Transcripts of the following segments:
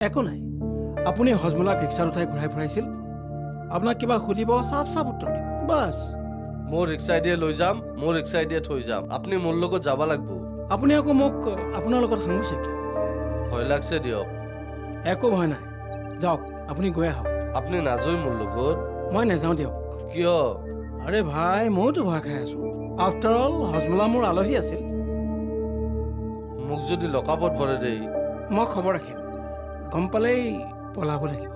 একো নাই আপুনি হজমলাক ৰিক্সাত উঠাই ঘূৰাই ফুৰাইছিল আপোনাক কিবা সুধিব চাফ চাফ উত্তৰ দিব বাছ মোৰ ৰিক্সাই দিয়ে লৈ যাম মোৰ ৰিক্সাই দিয়ে থৈ যাম আপুনি মোৰ লগত যাব লাগিব আপুনি আকৌ মোক আপোনাৰ লগত সাঙুৰিছে কিয় ভয় লাগছে দিয়ক একো ভয় নাই যাওক আপুনি গৈ আহক আপুনি নাযায় মোৰ লগত মই নাযাওঁ দিয়ক কিয় আৰে ভাই মইতো ভয় খাই আছো আফটাৰ অল হজমলা মোৰ আলহী আছিল মোক যদি লকাপত ভৰে দেই মই খবৰ ৰাখিম গম পালেই পলাব লাগিব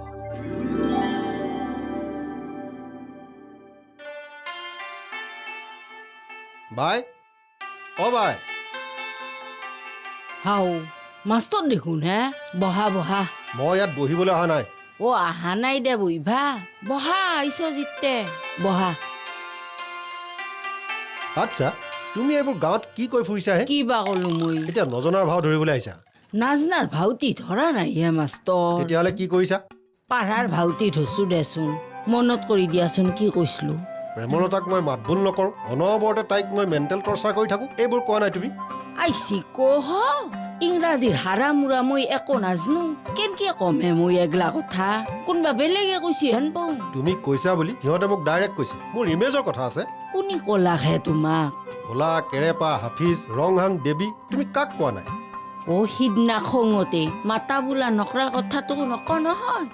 বাই অ বাই হাও মাষ্টৰ দেখোন হে বহা বহা মই ইয়াত বহিবলৈ অহা নাই অ আহা নাই দে বহিবা বহা আহিছ জিতে বহা আচ্ছা তুমি এইবোৰ গাঁৱত কি কৈ ফুৰিছাহে কি বা কলো মই এতিয়া নজনাৰ ভাও ধৰিবলৈ আহিছা নাজনাৰ ভাওতি ধৰা নাই হে মাষ্টৰ তেতিয়াহ'লে কি কৰিছা পাঢ়াৰ ভাওতি ধৰছো দেচোন মনত কৰি দিয়াচোন কি কৈছিলো প্ৰেমলতাক মই মাত বোল নকৰোঁ অনবৰতে তাইক মই মেণ্টেল টৰ্চাৰ কৰি থাকোঁ এইবোৰ কোৱা নাই তুমি আইছি কহ ইংৰাজীৰ হাৰা মুৰা মই একো নাজনো কেনকে কমহে মই এগলা কথা কোনবা বেলেগে কৈছি হেন পাওঁ তুমি কৈছা বুলি সিহঁতে মোক ডাইৰেক্ট কৈছে মোৰ ইমেজৰ কথা আছে কোনি কলাকহে তোমাক ভোলা কেৰেপা হাফিজ ৰংহাং দেৱী তুমি কাক কোৱা নাই অ সিদিনা খঙতে মাতা বোলা নকৰা কথাটো নক নহয়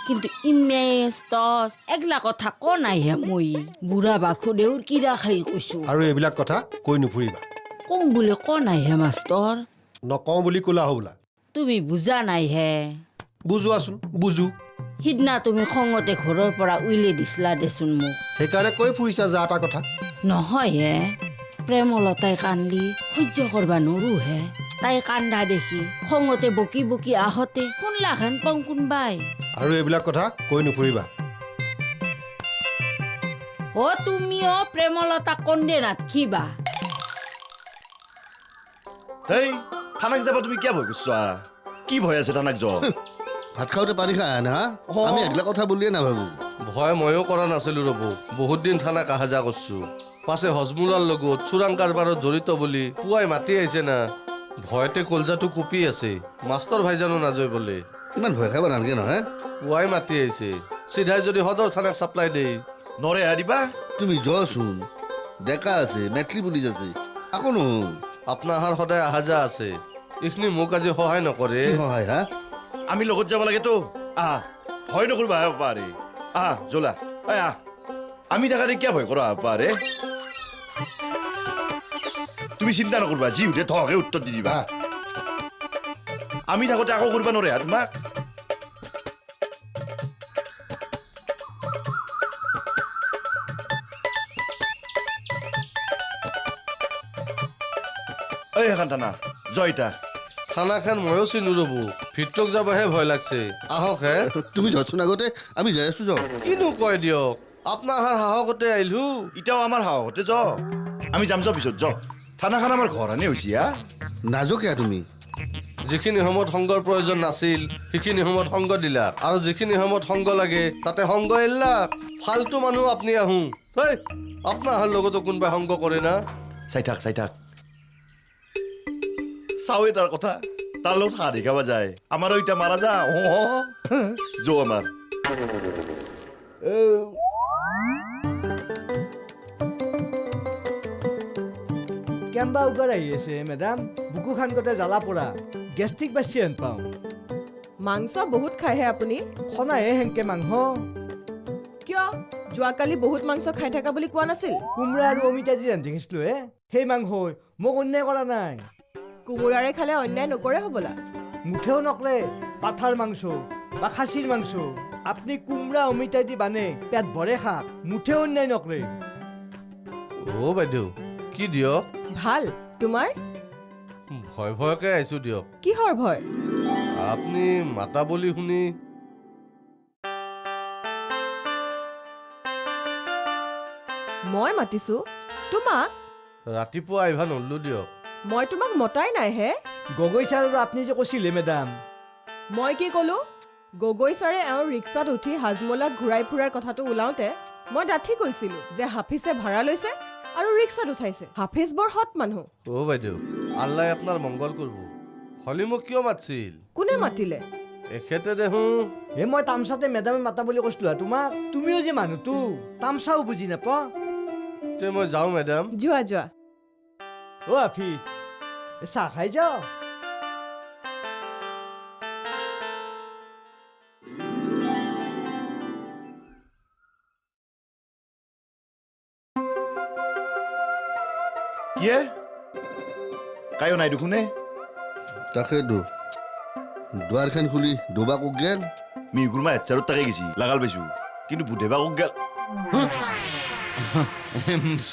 কিন্তু ইমেজ টচ এগলা কথা ক নাইহে মই বুঢ়া বাসুদেউৰ কিৰা খাই কৈছো আৰু এইবিলাক কথা কৈ নুফুৰিবা কওঁ বুলি ক নাইহে মাষ্টৰ নকওঁ বুলি ক'লা হ'বলা তুমি বুজা নাইহে বুজোৱাচোন বুজো সিদিনা তুমি খঙতে ঘৰৰ পৰা উইলে দিছিলা দেচোন মোক সেইকাৰণে কৈ ফুৰিছা যা এটা কথা নহয় হে প্ৰেমলতাই কান্দি সহ্য কৰবা নৰো হে তাই কান্দা দেখি খঙতে বকি বকি আহতে শুনলা হেন পাওঁ কোনবাই আৰু এইবিলাক কথা কৈ নুফুৰিবা অ তুমিও প্ৰেমলতা কন্দে নাথকিবা হেই থানাক যাব তুমি কিয় ভয় করছো কি ভয় আছে থানাক য ভাত খাওঁতে পানী খাই না আমি এগলা কথা বুলিয়ে নাভাবো ভয় ময়ো কৰা নাছিলো ৰ'ব বহুত দিন থানাক অহা যোৱা কৰছো পাছে হজমুলাৰ লগত চোৰাং কাৰবাৰত জড়িত বুলি পুৱাই মাতি আহিছে না ভয়তে কলজাটো কঁপি আছে মাষ্টৰ ভাইজানো নাযায় বোলে ইমান ভয় খাব নালাগে নহয় পুৱাই মাতি আহিছে চিধাই যদি সদৰ থানাক চাপ্লাই দেই নৰে দিবা তুমি যচোন ডেকা আছে মেটলি পুলিচ আছে আকৌ নহয় আপোনাৰ সদায় অহা যোৱা আছে এইখিনি মোক আজি সহায় নকৰে কি সহায় হা আমি লগত যাব লাগে তো আহা ভয় নকৰিবা পাৰে আহা জোলা আহ আমি থাকাতে কিয় ভয় কৰা পাৰে তুমি চিন্তা নকৰবা যি উঠে থকে উত্তৰ দি দিবা আমি থাকোতে আকৌ কৰিবা নৰে তোমাক এই এখন থানা জয়তা থানাখন ময়ো চিনো ৰ'ব ভিতৰক যাবহে ভয় লাগছে আহক হে তুমি যচোন আগতে আমি যাই আছো যাওঁ কিনো কয় দিয়ক আপোনাৰ সাহসতে আহিলো এতিয়াও আমাৰ সাহসতে য আমি যাম যোৱা পিছত য থানাখন আমাৰ ঘৰ আনি হৈছে নাজকিয়া তুমি যিখিনি সময়ত সংগৰ প্ৰয়োজন নাছিল সেইখিনি সময়ত সংগ দিলা আৰু যিখিনি সময়ত সংগ লাগে তাতে সংগ এৰিলা ফাল্টু মানুহ আপুনি আহোঁ হেই আপোনাৰ লগতো কোনোবাই সংগ কৰে না চাই থাক চাওৱে তাৰ কথা তাৰ লগত হাঁহ দেখাবা যায় আমাৰো এতিয়া মাৰা যা যো আমাৰ কেম্বা উগাৰ আহি আছে মেডাম বুকু খান গোটে জ্বালা পৰা গেষ্ট্ৰিক বাচি হেন পাওঁ মাংস বহুত খায়হে আপুনি খনাহে হেনকে মাংস কিয় যোৱাকালি বহুত মাংস খাই থকা বুলি কোৱা নাছিল কোমৰা আৰু অমিতা দি ৰান্ধি খাইছিলো হে সেই মাংসই মোক অন্যায় কৰা নাই কোমোৰাৰে খালে অন্যায় নকৰে হ'বলা মুঠেও নকৰে পাঠাৰ মাংস বা খাচীৰ মাংস আপুনি কোমৰা অমিতা দি বানে পেট ভৰে খাক মুঠেও অন্যায় নকৰে অ' বাইদেউ কি দিয়ক ভাল তোমাৰ ভয় ভয়কে আহিছো দিয়ক কিহৰ ভয় আপুনি মাতা বুলি শুনি মই মাতিছো তোমাক ৰাতিপুৱা আহিবা নললো দিয়ক মই তোমাক মতাই নাই হে গগৈ ছাৰ আৰু আপুনি যে কৈছিলে মেডাম মই কি ক'লো গগৈ ছাৰে এওঁৰ ৰিক্সাত উঠি হাজমলাক ঘূৰাই ফুৰাৰ কথাটো ওলাওঁতে মই ডাঠি কৈছিলো যে হাফিজে ভাড়া লৈছে আৰু ৰিক্সাত উঠাইছে হাফিজ বৰ সৎ মানুহ অ' বাইদেউ আল্লাই আপোনাৰ মংগল কৰিব হলি মোক কিয় মাতছিল কোনে মাতিলে এখেতে দেখোন হে মই তামচাতে মেডামে মাতা বুলি কৈছিলো হা তোমাক তুমিও যে মানুহটো তামচাও বুজি নাপা তে মই যাওঁ মেডাম যোৱা যোৱা অ' আফিছ এ চাহ খাই যাওঁ কিয়ে কায়ো নাই দেখোনে তাকেতো দুৱাৰখন খুলি ডবাক গেল মিগুৰমা হেডচাৰত তাকে গেছি লাগাল পাইছো কিন্তু বুধেবা গেল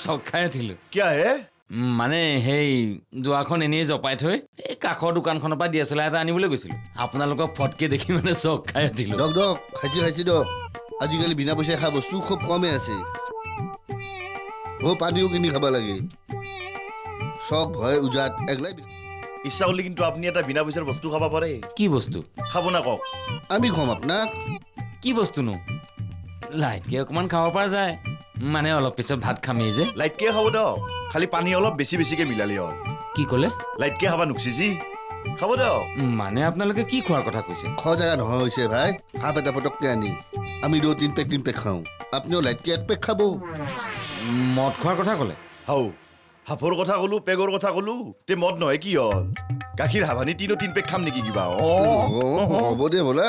চক খাই উঠিলো কিয় হে মানে সেই দুৱাৰখন এনেই জপাই থৈ এই কাষৰ দোকানখনৰ পৰা DSLR এটা আনিবলৈ গৈছিলো আপোনালোকক ফটকে দেখি মানে চক খাই উঠিলো দক দক খাইছি দক আজিকালি বিনা পইচাই খোৱা বস্তু খুব কমে আছে পানীও কিনি খাব লাগে চব ভয় উজাত একলাই ইচ্ছা কৰিলে কিন্তু আপুনি এটা বিনা পইচাৰ বস্তু খাব পাৰে কি বস্তু খাব না কওক আমি খম আপোনাক কি বস্তুনো লাইটকে অকমান খাব পৰা যায় মানে অলপ পিছত ভাত খামেই যে লাইটকে খাব দিয়ক খালি পানী অলপ বেছি বেছিকে মিলালি হ'ল কি ক'লে লাইটকে খাব নুখুচি যি খাব দিয়ক মানে আপোনালোকে কি খোৱাৰ কথা কৈছে খোৱা জেগা নহয় হৈছে ভাই কাপ এটা পটককে আনি আমি 2-3 পেক খাওঁ আপুনিও লাইটকে 1 পেক খাব মদ খোৱাৰ কথা ক'লে হাও হাফৰ কথা ক'লো পেগৰ কথা ক'লো তে মদ নহয় কি হ'ল গাখীৰ হাভানি 3 পেক খাম নেকি কিবা হ'ব দে বোলা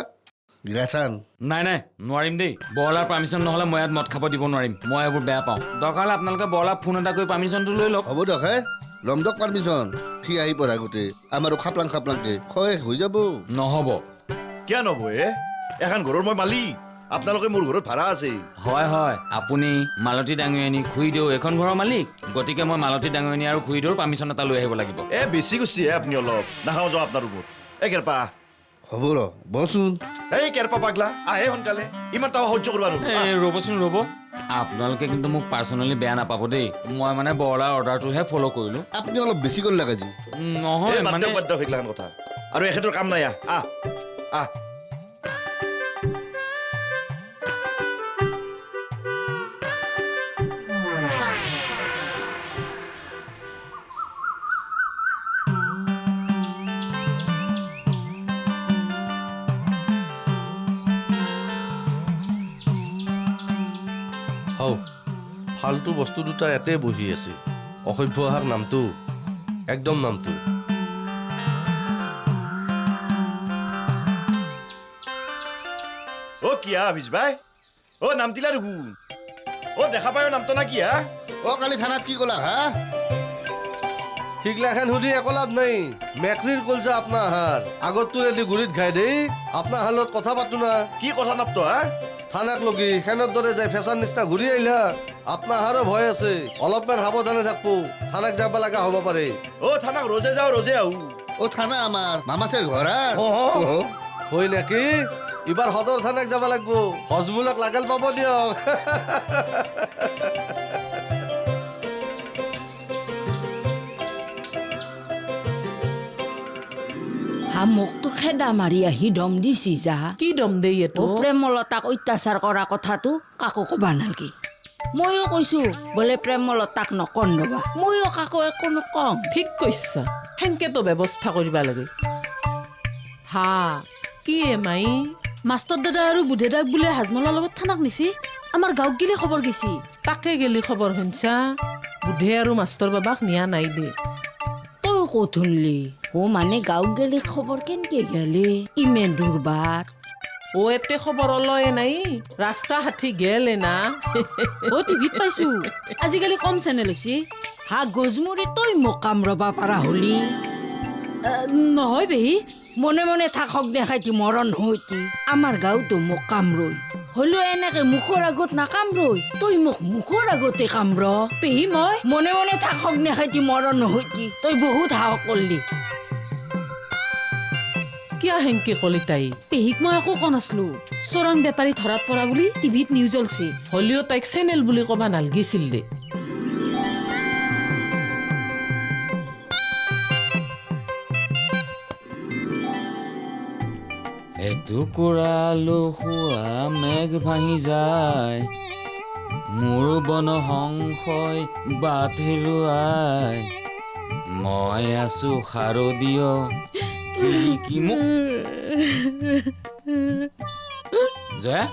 গিৰাচান নাই নোৱাৰিম দেই বৰলাৰ পাৰ্মিশ্যন নহ'লে মই ইয়াত মদ খাব দিব নোৱাৰিম মই এইবোৰ বেয়া পাওঁ দৰকাৰ হ'লে আপোনালোকে বৰলাক ফোন এটা কৰি পাৰ্মিশ্যনটো লৈ লওক হ'ব দক হে লম দক পাৰ্মিশ্যন সি আহি পঢ়া গোটেই আমাৰো খাপলাংকে খয় হৈ যাব নহ'ব কিয় নব এখন ঘৰৰ মই মালিক আপোনালোকে মোৰ ঘৰত ভাড়া আছে হয় আপুনি মালতী ডাঙৰীয়ানী খুৰীদেউ এখন ঘৰৰ মালিক গতিকে মই মালতী ডাঙৰীয়ানী আৰু খুৰীদেউৰ পাৰ্মিশ্যন এটা লৈ আহিব লাগিব বেছি গৈছিহে আপুনি অলপ নাখাওঁ যাওঁ আপোনাৰ ৰুমত কেৰপা হ'ব ৰ বচোন কেৰপা পাগলা আহে সোনকালে ইমান টাও সহ্য কৰিব ৰ'বচোন আপোনালোকে কিন্তু মোক পাৰ্চনেলি বেয়া নাপাব দেই মই মানে বৰলাৰ অৰ্ডাৰটোহে ফ'ল' কৰিলোঁ আপুনি অলপ বেছি কৰিলে কাজি নহয় মানে সেইগিলাখান কথা আৰু এখেতৰ কাম নাই আহ হাও ফাল্টু বস্তু দুটা ইয়াতে বহি আছে অসভ্য অহাৰ নামটো একদম নামটো কিয়া আভিজ ভাই নাম দিলা দেখোন দেখা পায় নামটো না কিয়া কালি থানাত কি ক'লা হা সিগলাখান সুধি একো লাভ নাই মেকৰিৰ কলজা আপনা আহাৰ আগত তোৰেদি গুৰিত ঘাই দেই আপনা হালত কথা পাতো না কি কথা নাপতো থানাক লগি খেনৰ দৰে যাই ফেচাৰ নিচিনা ঘূৰি আহিলা আপনা আহাৰো ভয় আছে অলপমান সাৱধানে থাকবো থানাক যাব লগা হ'ব পাৰে থানাক ৰজে আহো থানা আমাৰ মামাচেৰ ঘৰ হয় নেকি এইবাৰ সদৰ থানাক যাব লাগিব হজমুলক লাগাল পাব দিয়ক মোকতো খেদা মাৰি আহি দম দিছি যা কি দম দেই এইটো প্ৰেমলতাক অত্যাচাৰ কৰা কথাটো কাকো ক'বা নালাগে ময়ো কৈছো বোলে প্ৰেমলতাক নকন্দবা ময়ো কাকো একো নকওঁ ঠিক কৈছা সেনকেতো ব্যৱস্থা কৰিব লাগে হা কি মাই মাষ্টৰ দাদা আৰু বুধেদাক বোলে হাজমলাৰ লগত থানাক নিছি আমাৰ গাঁৱত গেলি খবৰ গেছি তাকে গেলি খবৰ শুনছা বুধে আৰু মাষ্টৰ বাবাক নিয়া নাই দে তই ক'ত শুনলি মানে গাঁৱত গেলি খবৰ কেনকে গেলি ইমান দূৰ বাট এতে খবৰ লয় নাই ৰাস্তা হাঠি গেলে না টিভিত পাইছো আজিকালি কম চেনেল হৈছে হা গজমুৰি তই মোক কাম ৰবা পাৰা হলি নহয় বেহি মনে মনে থাকক দেখাইতি মৰণ হইতি আমাৰ গাঁৱতো মোক কাম ৰৈ হলেও এনেকে মুখৰ আগত নাকাম ৰৈ তই মোক মুখৰ আগতে কাম ৰ পেহী মই মনে মনে থাকক দেখাইতি মৰণ হইতি তই বহুত সাহস কৰলি কিয় হেংকে কলি তাই পেহীক মই একো কোৱা নাছিলো চোৰাং বেপাৰী ধৰাত পৰা বুলি টিভিত নিউজ ওলছি হলিও তাইক চেনেল বুলি ক'বা নালগিছিল দে এটুকুৰা লহুৱা মেঘ ভাঙি যায় মোৰ বন সংশয় বাট হেৰুৱাই মই আছো শাৰদীয় কি মোক জয়া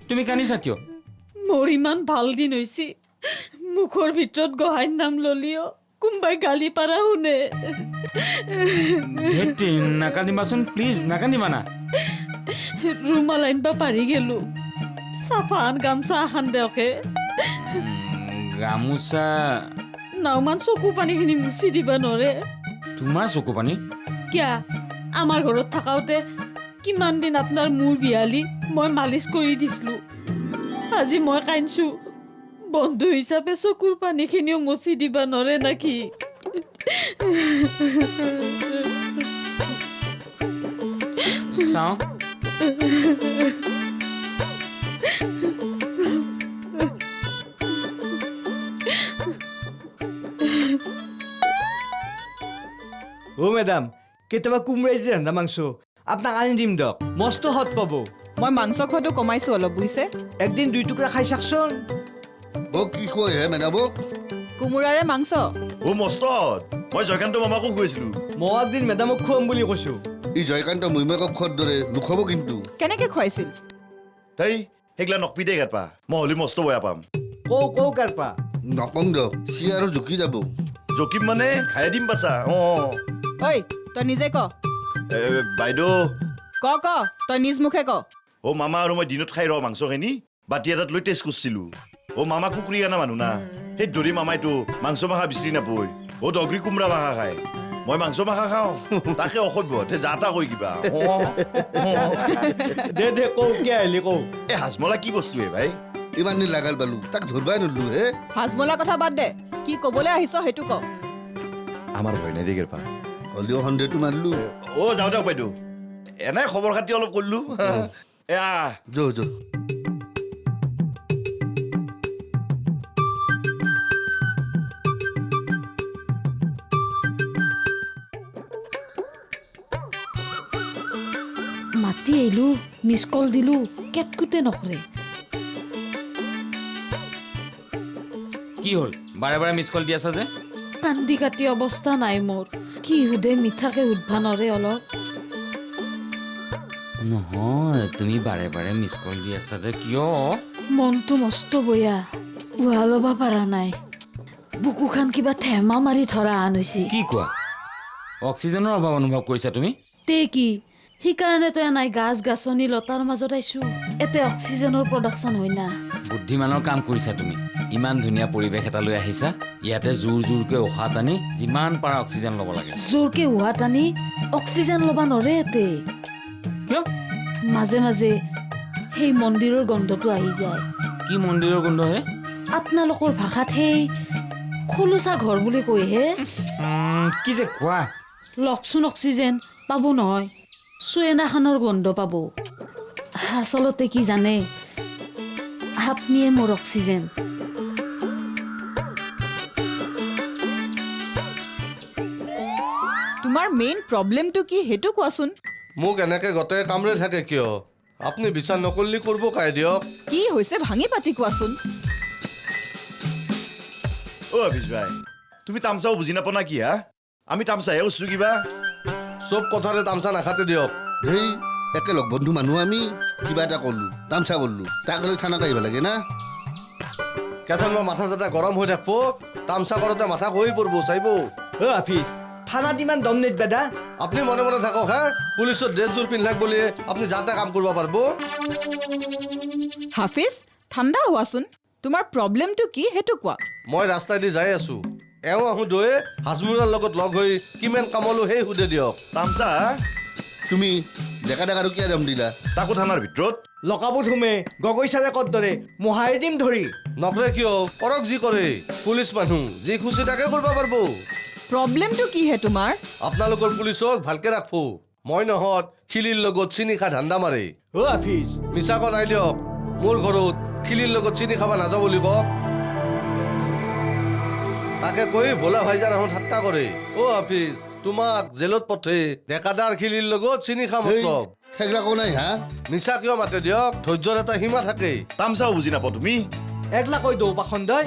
তুমি কান্দিছা কিয়? মোৰ ইমান ভাল দিন হৈছে, মুখৰ ভিতৰত গহাইৰ নাম ললিও কোনোবাই গালি পাৰা শুনে। ধেৎ, নাকান্দিবাচোন প্লিজ, নাকান্দিবা না। ৰুমাল আনিব পাৰি গেলো, চাফান গামচা এখন দেওকে। গামোচা নাওমান চকু পানীখিনি মুচি দিবা নৰে। তোমাৰ চকু পানী? কিয়া আমাৰ ঘৰত থাকাওতে কিমান দিন আপোনাৰ মূৰ বিয়ালি মই মালিচ কৰি দিছিলোঁ। আজি মই কান্দিছোঁ, বন্ধু হিচাপে চকুৰ পানীখিনিও মুচি দিবা নৰে নাকি? চাওঁ। অ' মেডাম, কেতিয়াবা কোমৰাই যে ৰান্ধা মাংস আপোনাক আনি দিম দিয়ক, মস্ত সৎ পাব। মই মাংস খোৱাটো কমাইছোঁ অলপ, বুজিছে? একদিন 2 টুকুৰা খাই চাওকচোন। বৌ কি কয় হে মেডামক? কোমোৰাৰে মাংস। অ' মস্তত মই জয়কান্ত মামাকো কৈছিলোঁ। মই একদিন মেডামক খুৱাম বুলি কৈছোঁ। ই জয়কান্ত মহিমাকক খোৱাৰ দৰে নুখুৱাব কিন্তু। কেনেকৈ খুৱাইছিল? তাই সেইগিলা নকপি দে গাৰপা, মই হ'লে মস্ত বেয়া পাম। কৌ কাৰপা নকং দিয়ক, সি আৰু জুকি যাব। জকিম মানে খাই দিম বাচা। ঐ তই নিজে ক। বাইদেউ ক তই নিজ মুখে ক। অ' মামা আৰু মই দিনত খাই ৰ মাংসখিনি বাতি এটাত লৈ টেষ্ট কৰিছিলোঁ। অ' মামা কুকুৰী আনা মানুহ না, সেই দৰি মামাইতো মাংস মাখা বিচাৰি নাপয়। অ' দগৰি কোমৰা মাখা খায়, মই মাংস মাখা খাওঁ। তাকে অসভ্য তে যা তা কৈ কিবা। দে কৌ কিয় আহিলি কৌ। এই হাজমলা কি বস্তু হে ভাই? ইমান দিন লাগাল পালো, তাক ধৰবাই নলো হে। হাজমলা কথা বাদ দে, কি ক'বলৈ আহিছ সেইটো ক। আমাৰ ভয় নাই দে গেৰপা। হ'লেও সন্দেহটো মাৰিলো। অ' যাওঁ দিয়ক বাইদেউ, এনে খবৰ খাতি অলপ কৰিলোঁ। এয়া যো মাতি আহিলোঁ, মিছ কল দিলোঁ, কেটকুটে নকৰে। কি হ'ল বাৰে বাৰে মিছ কল দি আছা যে? কান্দি কাটি অৱস্থা নাই মোৰ। কি সুধে মিঠাকে সুধবা নৰে অলপ। নহয়, তুমি বাৰে বাৰে মিছ কল দি আছা যে কিয়? মনটো মস্ত বয়া, উহা ল'ব পাৰা নাই। বুকুখান কিবা ঠেমা মাৰি ধৰা আন হৈছে। কি কোৱা? অক্সিজেনৰ অভাৱ অনুভৱ কৰিছা তুমি? তে কি সেইকাৰণে তই নাই গাছ গাছনি লতাৰ মাজত আহিছো, এতে অক্সিজেনৰ প্ৰডাকশ্যন হয় না। বুদ্ধিমানৰ কাম কৰিছা তুমি। ইমান ধুনীয়া পৰিৱেশ এটা লৈ আহিছা, ইয়াতে জোৰ জোৰকৈ উশাহ টানি যিমান পাৰা অক্সিজেন ল'ব লাগে। জোৰকে উহা টানি অক্সিজেন ল'বা নৰে এতে। কিয়? মাজে মাজে সেই মন্দিৰৰ গন্ধটো আহি যায়। কি মন্দিৰৰ গোন্ধ হে? আপোনালোকৰ ভাষাত সেই খোলোচা ঘৰ বুলি কয় হে। কি যে কোৱা? লকচোন অক্সিজেন পাব নহয়, চুৱেনাখানৰ গন্ধ পাব। আচলতে কি জানে, আপনিয়ে মোৰ অক্সিজেন। তোমাৰ মেইন প্ৰব্লেমটো কি সেইটো কোৱাচোন। মোক এনেকে গোটেই কামৰে থাকে কিয়? আপুনি বিচাৰ নকৰিলে কৰিব কাই দিয়ক। কি হৈছে ভাঙি পাতি কোৱাচোন। অ' অভিজ ভাই, তুমি তামচাও বুজি নাপা না কি হা? আমি তামচাহে কৈছোঁ কিবা। চব কথাৰে তামচা নাখাতে দিয়ক। সেই একেলগ বন্ধু মানুহ আমি, কিবা এটা কৰলো, তামচা কৰলো, তাক লৈ থানাক আহিব লাগে না। কেথনবা মাথা চাথা গৰম হৈ থাকব, তামচা কৰোঁতে মাথা হৈ পৰিব চাইব। অ' আফিজ, থানাত ইমান দম নেট বেদা। আপুনি মনে মনে থাকক হা। পুলিচৰ ড্ৰেছযোৰ পিন্ধাক বুলি আপুনি যাতে কাম কৰিব পাৰিব। হাফিজ ঠাণ্ডা হোৱাচোন, তোমাৰ প্ৰব্লেমটো কি সেইটো কোৱা। মই ৰাস্তাইদি যাই আছো, এওঁ আহোঁ দয়ে হাজমুৰাৰ লগত লগ হৈ কিমান কামলো সেই সুধে দিয়ক। তামচা তুমি ডেকা ডেকা কিয় যাম দিলা? তাকো থানাৰ ভিতৰত লকাবত সোমে গগৈ চাৰে কত দৰে মহাই দিম ধৰি। নকৰে কিয়? কৰক যি কৰে, পুলিচ মানুহ যি খুচি তাকে কৰিব পাৰিব। প্ৰব্লেমটো কিহে তোমাৰ? আপোনালোকৰ পুলিচক ভালকে ৰাখবো। মই নহত খিলিৰ লগত চিনি খা ধান্দা মাৰে। অ' আফিজ, মিছা ক নাই দিয়ক। মোৰ ঘৰত খিলিৰ লগত চিনি খাব নাযাওঁ বুলি কওক। তাকে কৈ ভোলা ভাইজান আহোঁ ঠাট্টা কৰে। অ' হাফিজ, তোমাক জেলত পঠে ডেকাদাৰ খিলিৰ লগত চিনি খাম। সেইগিলা কোৱা নাই হা? মিছা কিয় মাতে দিয়ক, ধৈৰ্যৰ এটা সীমা থাকে। তামচাও বুজি নাপাওঁ তুমি। একলা কৈ দৌ পাখন্দই।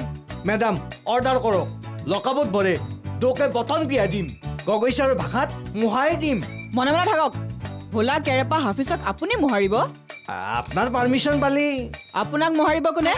মেডাম অৰ্ডাৰ কৰক, লকাবত ভৰে দৌকে গঠন বিয়া দিম, গগৈ চাৰৰ ভাষাত মহাই দিম। মনে মনে থাকক, ভোলা কেৰেপা হাফিজক আপুনি মোহাৰিব আপোনাৰ পাৰ্মিশ্যন পালি আপোনাক মোহাৰিব কোনে